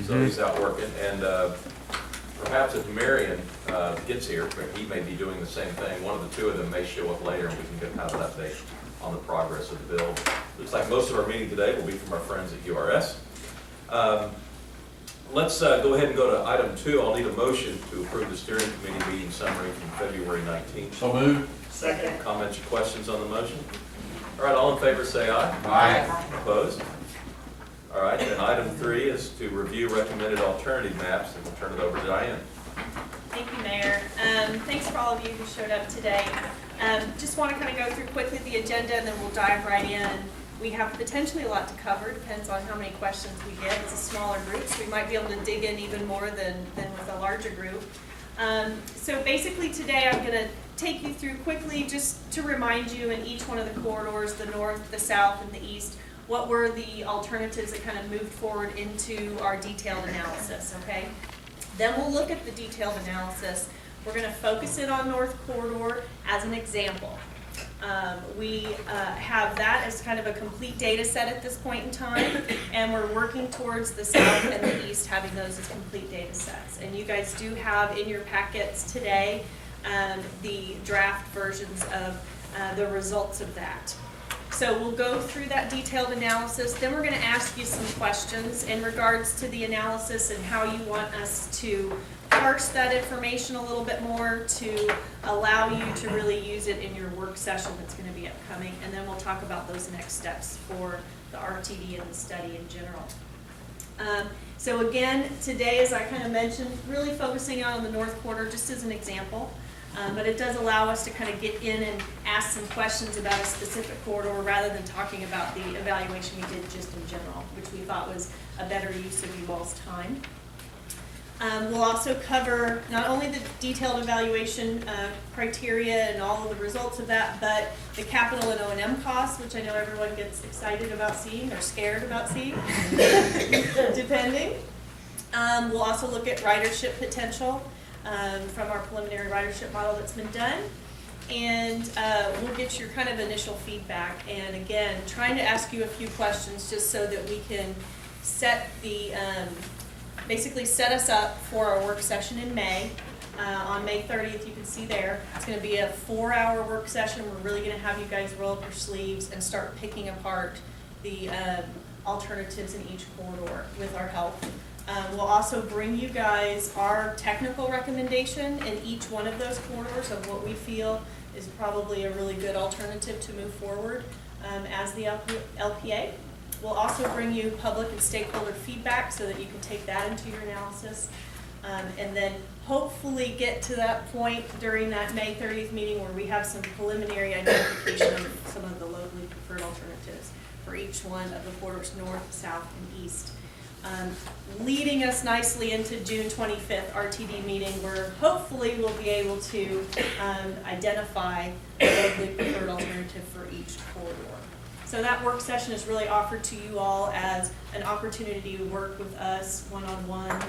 So he's out working, and perhaps if Marion gets here, he may be doing the same thing. One of the two of them may show up later, and we can get kind of an update on the progress of the bill. Looks like most of our meeting today will be from our friends at URS. Let's go ahead and go to item 2. I'll need a motion to approve the steering committee meeting summary from February 19th. So moved. Second. Comments or questions on the motion? All right, all in favor say aye. Aye. Opposed? All right, then item 3 is to review recommended alternative maps, and we'll turn it over to Diane. Thank you, Mayor. Thanks for all of you who showed up today. Just want to kind of go through quickly the agenda, and then we'll dive right in. We have potentially a lot to cover, depends on how many questions we get. It's a smaller group, so we might be able to dig in even more than with a larger group. So basically today I'm going to take you through quickly just to remind you in each one of the corridors, the north, the south, and the east, what were the alternatives that kind of moved forward into our detailed analysis, okay? Then we'll look at the detailed analysis. We're going to focus in on North Corridor as an example. We have that as kind of a complete data set at this point in time, and we're working towards the south and the east having those as complete data sets. And you guys do have in your packets today the draft versions of the results of that. So we'll go through that detailed analysis, then we're going to ask you some questions in regards to the analysis and how you want us to parse that information a little bit more to allow you to really use it in your work session that's going to be upcoming, and then we'll talk about those next steps for the RTD and the study in general. So again, today, as I kind of mentioned, really focusing on the North Quarter just as an example. But it does allow us to kind of get in and ask some questions about a specific corridor rather than talking about the evaluation we did just in general, which we thought was a better use of you all's time. We'll also cover not only the detailed evaluation criteria and all of the results of that, but the capital and O&M costs, which I know everyone gets excited about seeing or scared about seeing, depending. We'll also look at ridership potential. From our preliminary ridership model that's been done, and we'll get your kind of initial feedback, and again trying to ask you a few questions just so that we can set the basically set us up for our work session in May. On May 30th, you can see there, it's going to be a 4-hour work session. We're really going to have you guys roll up your sleeves and start picking apart the alternatives in each corridor with our help. We'll also bring you guys our technical recommendation in each one of those corridors of what we feel is probably a really good alternative to move forward as the LPA. We'll also bring you public and stakeholder feedback so that you can take that into your analysis. And then hopefully get to that point during that May 30th meeting where we have some preliminary identification of some of the locally preferred alternatives for each one of the corridors, north, south, and east. Leading us nicely into June 25th RTD meeting, where hopefully we'll be able to identify the locally preferred alternative for each corridor. So that work session is really offered to you all as an opportunity to work with us one-on-one,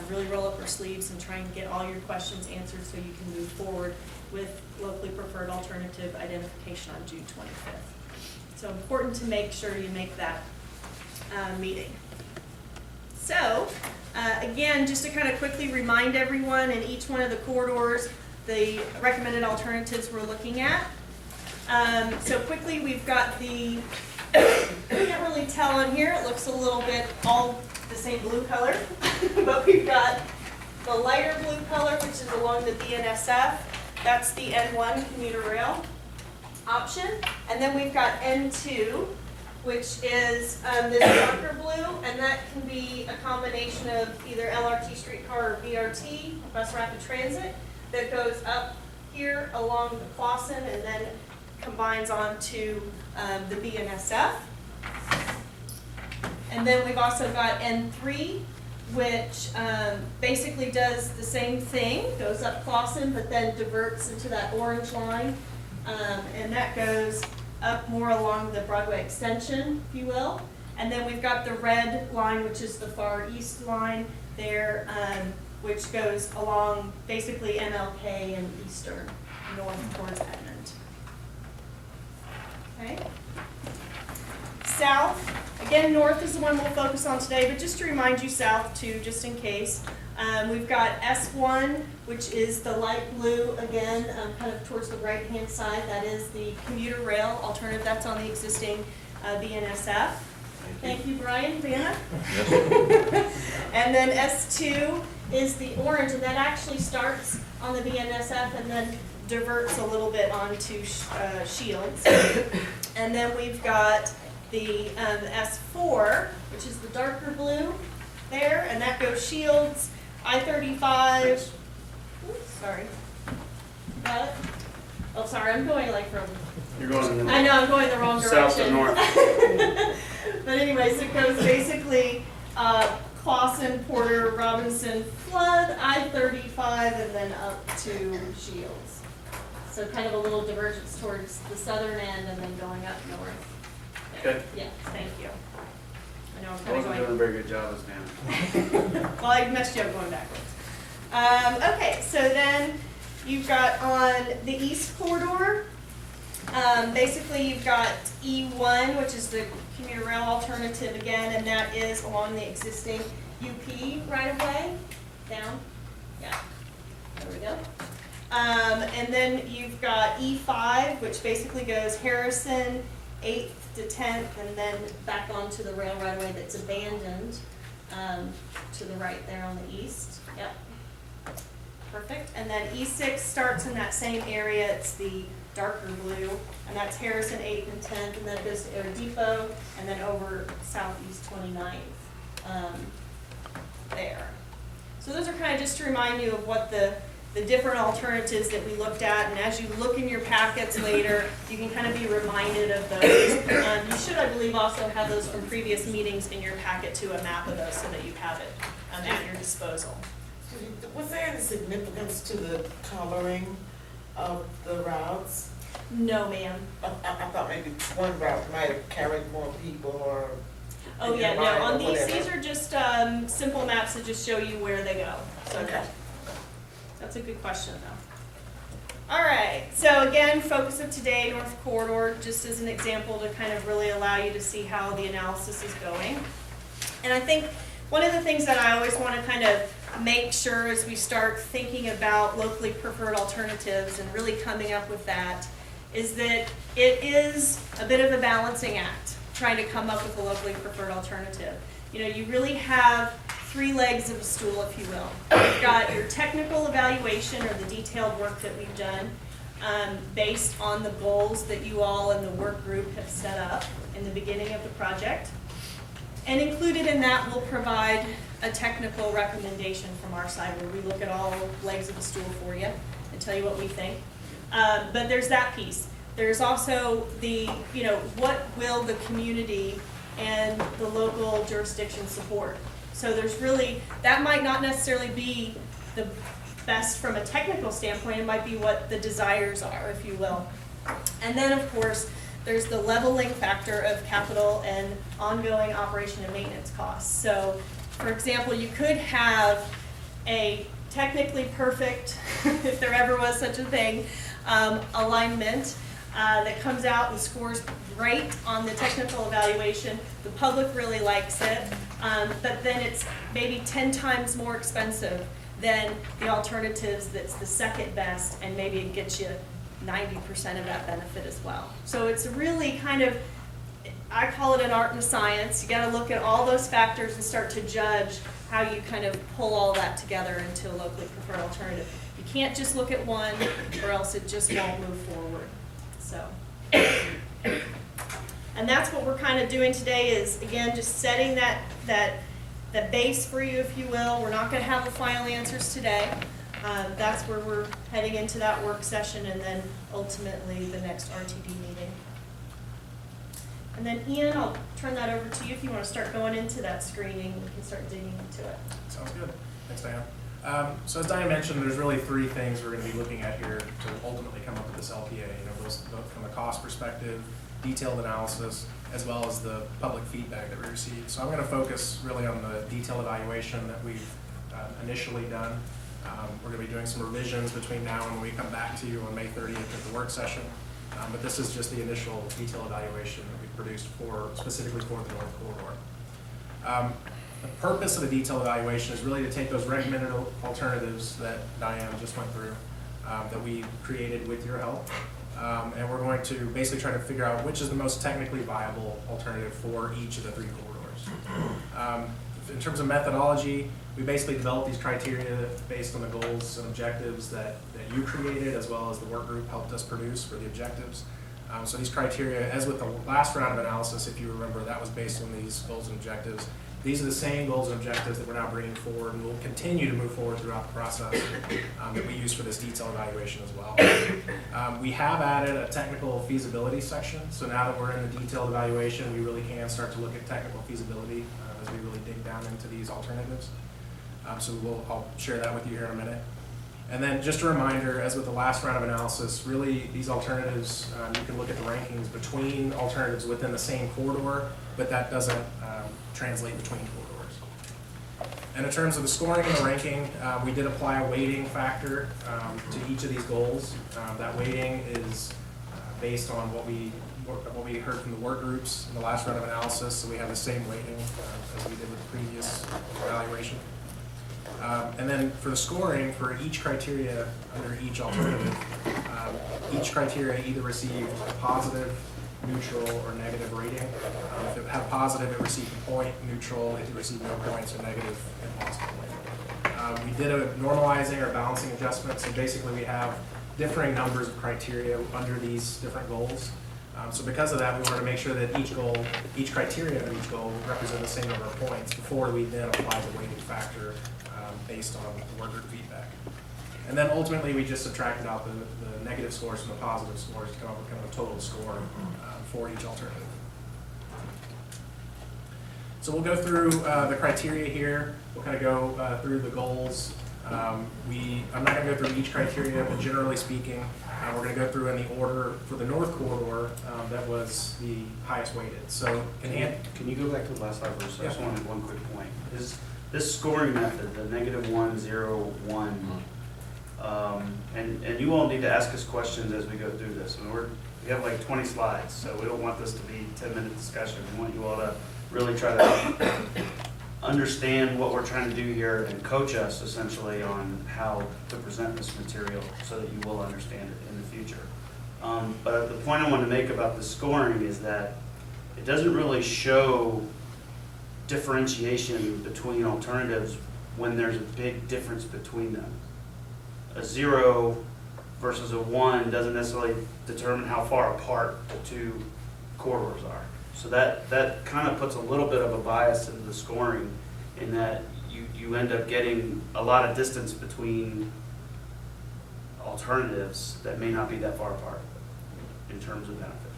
really roll up our sleeves and try and get all your questions answered so you can move forward with locally preferred alternative identification on June 25th. So important to make sure you make that meeting. So, again, just to kind of quickly remind everyone in each one of the corridors, the recommended alternatives we're looking at. So quickly, we've got the, you can't really tell on here, it looks a little bit all the same blue color, but we've got the lighter blue color, which is along the BNSF. That's the N1 commuter rail option. And then we've got N2, which is this darker blue, and that can be a combination of either LRT streetcar or BRT, bus rapid transit, that goes up here along the Clawson and then combines onto the BNSF. And then we've also got N3, which basically does the same thing, goes up Clawson, but then diverts into that orange line, and that goes up more along the Broadway extension, if you will. And then we've got the red line, which is the far east line there, which goes along basically MLK and Eastern, north towards Edmond. Okay. South, Again, north is the one we'll focus on today, but just to remind you, south too, just in case. We've got S1, which is the light blue, again, kind of towards the right-hand side. That is the commuter rail alternative. That's on the existing BNSF. Thank you, Brian, Vanna. And then S2 is the orange, and that actually starts on the BNSF and then diverts a little bit onto Shields. And then we've got the S4, which is the darker blue there, and that goes Shields, I-35. Oops, sorry. Got it? Oh, sorry, I'm going like from... You're going I know, I'm going the wrong direction. south to north. But anyways, it goes basically Clawson, Porter, Robinson, Flood, I-35, and then up to Shields. So kind of a little divergence towards the southern end and then going up north. Okay. Yeah, thank you. I know I'm I kind of wasn't doing a going... very good job as Dan. Well, I messed you up going backwards. Okay, so then you've got on the east corridor, basically you've got E1, which is the commuter rail alternative again, and that is along the existing UP right-of-way, down, yeah, there we go. And then you've got E5, which basically goes Harrison, 8th to 10th, and then back onto the rail right-of-way that's abandoned to the right there on the east, yep. Perfect, and then E6 starts in that same area, it's the darker blue, and that's Harrison 8th and 10th, and then it goes to Air Depot, and then over southeast 29th there. So those are kind of just to remind you of what the different alternatives that we looked at, and as you look in your packets later, you can kind of be reminded of those. You should, I believe, also have those from previous meetings in your packet too, a map of those so that you have it at your disposal. Was there any significance to the coloring of the routes? No, ma'am. I thought maybe one route might have carried more people or. Oh, in yeah, your no, mind or on these whatever. are just simple maps that just show you where they go. So Okay. that's a good question, though. All right, so again, focus of today, North Corridor, just as an example to kind of really allow you to see how the analysis is going. And I think one of the things that I always want to kind of make sure as we start thinking about locally preferred alternatives and really coming up with that is that it is a bit of a balancing act, trying to come up with a locally preferred alternative. You know, you really have three legs of a stool, if you will. You've got your technical evaluation or the detailed work that we've done based on the goals that you all in the work group have set up in the beginning of the project. And included in that, we'll provide a technical recommendation from our side where we look at all legs of the stool for you and tell you what we think. But there's that piece. There's also the, you know, what will the community and the local jurisdiction support? So there's really, that might not necessarily be the best from a technical standpoint, it might be what the desires are, if you will. And then, of course, there's the leveling factor of capital and ongoing operation and maintenance costs. So, for example, you could have a technically perfect, if there ever was such a thing, alignment that comes out and scores great on the technical evaluation. The public really likes it, but then it's maybe 10 times more expensive than the alternatives that's the second best, and maybe it gets you 90% of that benefit as well. So it's really kind of, I call it an art and a science. You got to look at all those factors and start to judge how you kind of pull all that together into a locally preferred alternative. You can't just look at one, or else it just won't move forward. So, and that's what we're kind of doing today is, again, just setting that base for you, if you will. We're not going to have the final answers today. That's where we're heading into that work session and then ultimately the next RTD meeting. And then Ian, I'll turn that over to you if you want to start going into that screening. We can start digging into it. Sounds good. Thanks, Diane. So as Diane mentioned, there's really three things we're going to be looking at here to ultimately come up with this LPA. You know, both from a cost perspective, detailed analysis, as well as the public feedback that we received. So I'm going to focus really on the detailed evaluation that we've initially done. We're going to be doing some revisions between now and when we come back to you on May 30th at the work session. But this is just the initial detail evaluation that we produced specifically for the North Corridor. The purpose of the detail evaluation is really to take those recommended alternatives that Diane just went through, that we created with your help, and we're going to basically try to figure out which is the most technically viable alternative for each of the 3 corridors. In terms of methodology, we basically developed these criteria based on the goals and objectives that you created, as well as the work group helped us produce for the objectives. So these criteria, as with the last round of analysis, if you remember, that was based on these goals and objectives. These are the same goals and objectives that we're now bringing forward, and we'll continue to move forward throughout the process that we use for this detail evaluation as well. We have added a technical feasibility section, so now that we're in the detailed evaluation, we really can start to look at technical feasibility as we really dig down into these alternatives. So I'll share that with you here in a minute. And then just a reminder, as with the last round of analysis, really these alternatives, you can look at the rankings between alternatives within the same corridor, but that doesn't translate between corridors. And in terms of the scoring and the ranking, we did apply a weighting factor to each of these goals. That weighting is based on what we heard from the work groups in the last round of analysis, so we have the same weighting as we did with the previous evaluation. And then for the scoring, for each criteria under each alternative, each criteria either received a positive, neutral, or negative rating. If it had positive, it received a point; neutral, it received no points; or negative, impossible. We did a normalizing or balancing adjustment, so basically we have differing numbers of criteria under these different goals. So because of that, we wanted to make sure that each criteria of each goal represent the same number of points before we then apply the weighting factor based on the work group feedback. And then ultimately, we just subtracted out the negative scores from the positive scores to come up with kind of a total score for each alternative. So we'll go through the criteria here. We'll kind of go through the goals. I'm not going to go through each criteria, but generally speaking, we're going to go through in the order for the North Corridor that was the highest weighted. So Can you go back to the last slide for a second? I just Yeah. wanted one quick point. This scoring method, the -1, 0, 1, and you all need to ask us questions as we go through this. And we have like 20 slides, so we don't want this to be a 10-minute discussion. We want you all to really try to understand what we're trying to do here and coach us essentially on how to present this material so that you will understand it in the future. But the point I want to make about the scoring is that it doesn't really show differentiation between alternatives when there's a big difference between them. A 0 versus a 1 doesn't necessarily determine how far apart the 2 corridors are. So that kind of puts a little bit of a bias into the scoring in that you end up getting a lot of distance between alternatives that may not be that far apart in terms of benefit.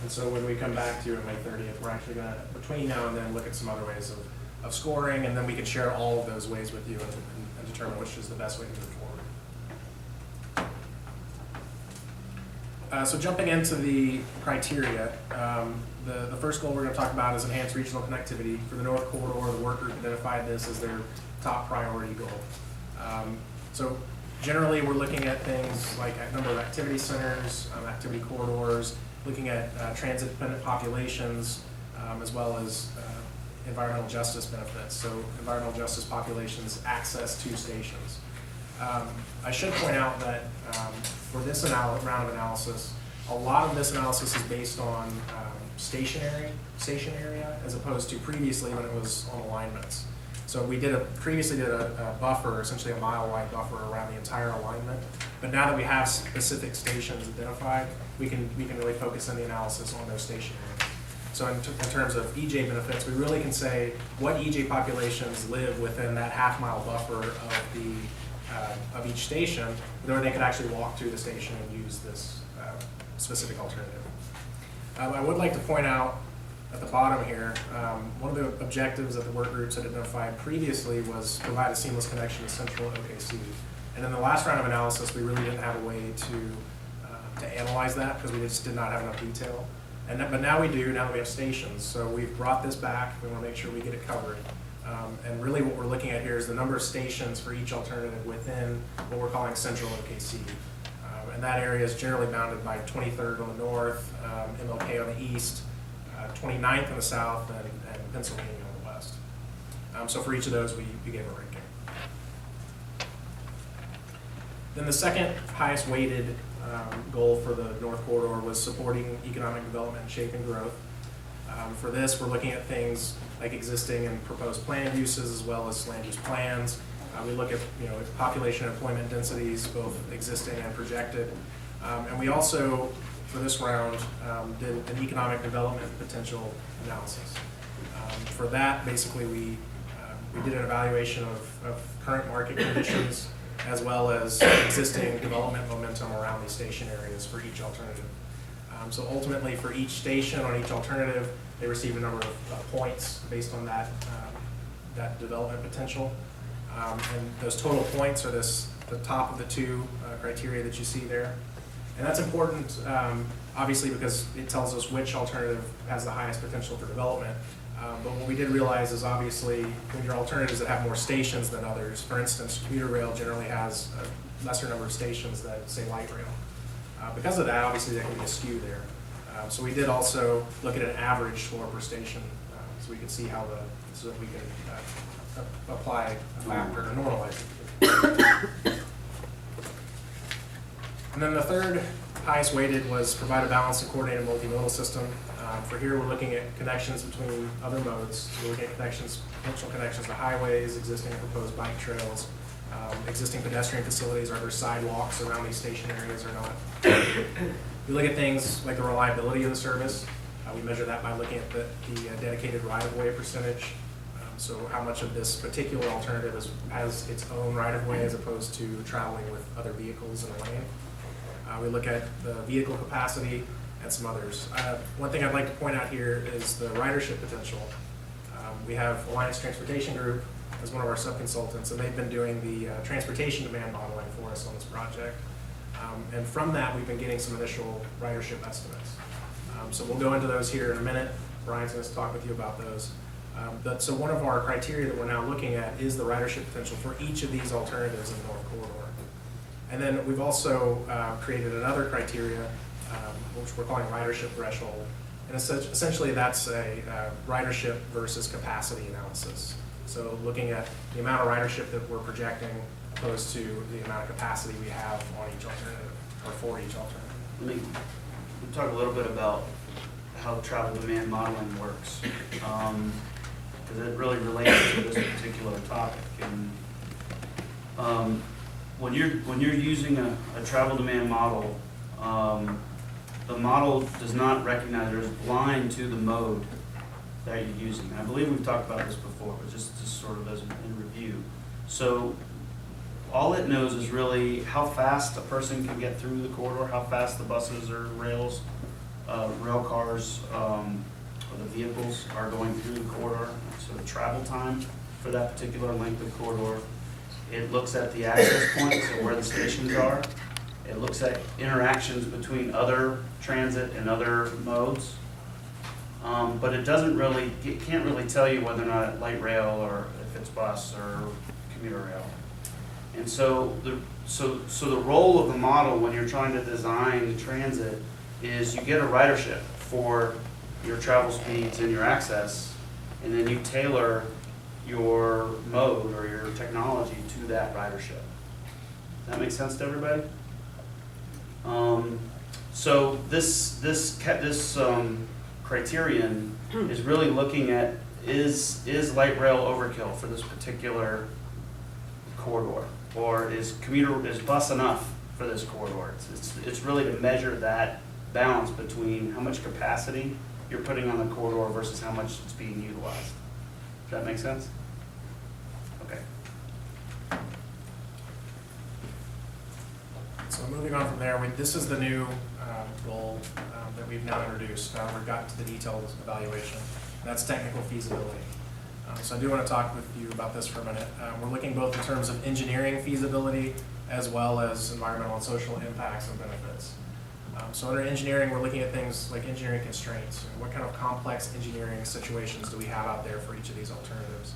And so when we come back to you on May 30th, we're actually going to, between now and then, look at some other ways of scoring, and then we can share all of those ways with you and determine which is the best way to move forward. So jumping into the criteria, the first goal we're going to talk about is enhanced regional connectivity. For the North Corridor, the work group identified this as their top priority goal. So generally, we're looking at things like a number of activity centers, activity corridors, looking at transit-dependent populations, as well as environmental justice benefits. So environmental justice populations access to stations. I should point out that for this round of analysis, a lot of this analysis is based on station area, as opposed to previously when it was on alignments. So we previously did a buffer, essentially a mile-wide buffer around the entire alignment. But now that we have specific stations identified, we can really focus on the analysis on those station areas. So in terms of EJ benefits, we really can say what EJ populations live within that half-mile buffer of each station, where they could actually walk to the station and use this specific alternative. I would like to point out at the bottom here, one of the objectives that the work groups had identified previously was provide a seamless connection to CentralOK. And in the last round of analysis, we really didn't have a way to analyze that because we just did not have enough detail. But now we do, now that we have stations. So we've brought this back. We want to make sure we get it covered. And really what we're looking at here is the number of stations for each alternative within what we're calling CentralOK. And that area is generally bounded by 23rd on the north, MLK on the east, 29th on the south, and Pennsylvania on the west. So for each of those, we gave a ranking. Then the second highest weighted goal for the North Corridor was supporting economic development and shaping growth. For this, we're looking at things like existing and proposed plan uses as well as land use plans. We look at population and employment densities, both existing and projected. And we also, for this round, did an economic development potential analysis. For that, basically, we did an evaluation of current market conditions as well as existing development momentum around these station areas for each alternative. So ultimately, for each station on each alternative, they receive a number of points based on that development potential. And those total points are the top of the two criteria that you see there. And that's important, obviously, because it tells us which alternative has the highest potential for development. But what we did realize is obviously when your alternatives that have more stations than others, for instance, commuter rail generally has a lesser number of stations than, say, light rail. Because of that, obviously, there can be a skew there. So we did also look at an average score per station, so we could see so that we could apply a factor to normalize it. And then the third highest weighted was provide a balanced and coordinated multimodal system. For here, we're looking at connections between other modes. We're looking at potential connections to highways, existing and proposed bike trails, existing pedestrian facilities. Are there sidewalks around these station areas or not? We look at things like the reliability of the service. We measure that by looking at the dedicated right-of-way percentage. So how much of this particular alternative has its own right-of-way as opposed to traveling with other vehicles in a lane. We look at the vehicle capacity and some others. One thing I'd like to point out here is the ridership potential. We have Alliance Transportation Group as one of our sub-consultants, and they've been doing the transportation demand modeling for us on this project. And from that, we've been getting some initial ridership estimates. So we'll go into those here in a minute. Brian's going to talk with you about those. So one of our criteria that we're now looking at is the ridership potential for each of these alternatives in the North Corridor. And then we've also created another criteria, which we're calling ridership threshold. And essentially that's a ridership versus capacity analysis. So looking at the amount of ridership that we're projecting opposed to the amount of capacity we have on each alternative, or for each alternative. Let me talk a little bit about how travel demand modeling works, because it really relates to this particular topic. And when you're using a travel demand model, the model does not recognize or is blind to the mode that you're using. And I believe we've talked about this before, but just sort of as in review. So all it knows is really how fast a person can get through the corridor, how fast the buses or rails, rail cars, or the vehicles are going through the corridor. So the travel time for that particular length of corridor. It looks at the access points, so where the stations are. It looks at interactions between other transit and other modes. But it can't really tell you whether or not light rail or if it's bus or commuter rail. And so the role of the model when you're trying to design the transit is you get a ridership for your travel speeds and your access, and then you tailor your mode or your technology to that ridership. Does that make sense to everybody? So this criterion is really looking at is light rail overkill for this particular corridor, or is bus enough for this corridor? It's really to measure that balance between how much capacity you're putting on the corridor versus how much it's being utilized. Does that make sense? Okay. So moving on from there, this is the new goal that we've now introduced. We've gotten to the detailed evaluation. And that's technical feasibility. So I do want to talk with you about this for a minute. We're looking both in terms of engineering feasibility as well as environmental and social impacts and benefits. So under engineering, we're looking at things like engineering constraints. What kind of complex engineering situations do we have out there for each of these alternatives?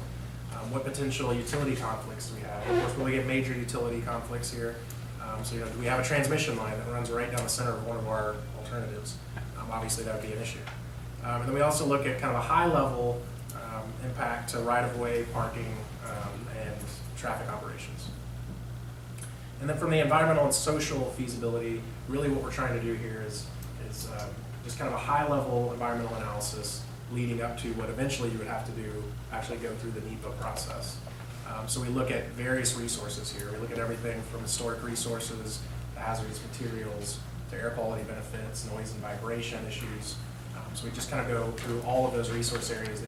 What potential utility conflicts do we have? Of course, we're looking at major utility conflicts here. So, do we have a transmission line that runs right down the center of one of our alternatives? Obviously, that would be an issue. And then we also look at kind of a high-level impact to right-of-way, parking, and traffic operations. And then from the environmental and social feasibility, really what we're trying to do here is just kind of a high-level environmental analysis leading up to what eventually you would have to do, actually go through the NEPA process. So we look at various resources here. We look at everything from historic resources, to hazardous materials, to air quality benefits, noise and vibration issues. So we just kind of go through all of those resource areas